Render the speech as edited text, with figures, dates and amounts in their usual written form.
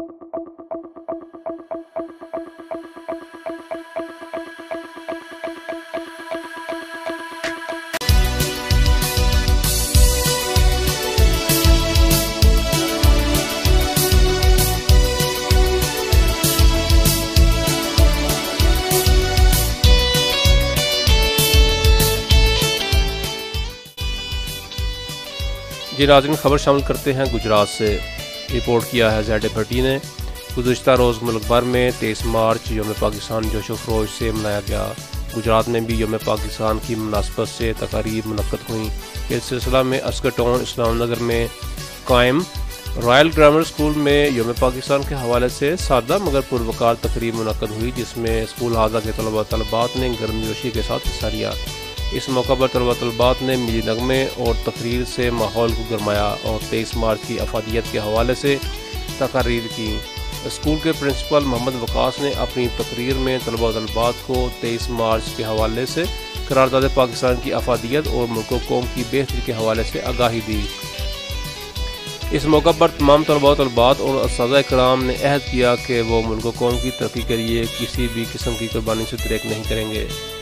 जी नाज़रीन, खबर शामिल करते हैं गुजरात से। रिपोर्ट किया है ZA30 ने। गुज़िश्ता रोज़ मुल्क भर में 23 मार्च योम पाकिस्तान जोशो खरोश से मनाया गया। गुजरात में भी योम पाकिस्तान की मुनासबत से तकारीब मुनक्कद हुई। इस सिलसिला में अस्कर टाउन इस्लाम नगर में कायम रॉयल ग्रामर स्कूल में योम पाकिस्तान के हवाले से सादा मगर पुरवकार तकरीब मुनक्कद हुई, जिसमें स्कूल हाजा के तलबा तलबात ने गर्मजोशी के साथ हिस्सा लिया। इस मौका पर तलबा तलबात ने मिली नगमे और तकरीर से माहौल को गरमाया और 23 मार्च की अफादियत के हवाले से तकरीर की। स्कूल के प्रिंसिपल मोहम्मद वकास ने अपनी तकरीर में तलबा तलबात को 23 मार्च के हवाले से करारदाद पाकिस्तान की अफादियत और मुल्क कौम की बेहतरी के हवाले से आगाही दी। इस मौका पर तमाम तलबा तलबात और उस्ताद कराम ने अहद किया कि वो मुल्क कौम की तरक्की के लिए किसी भी किस्म की कुर्बानी से तरेक नहीं करेंगे।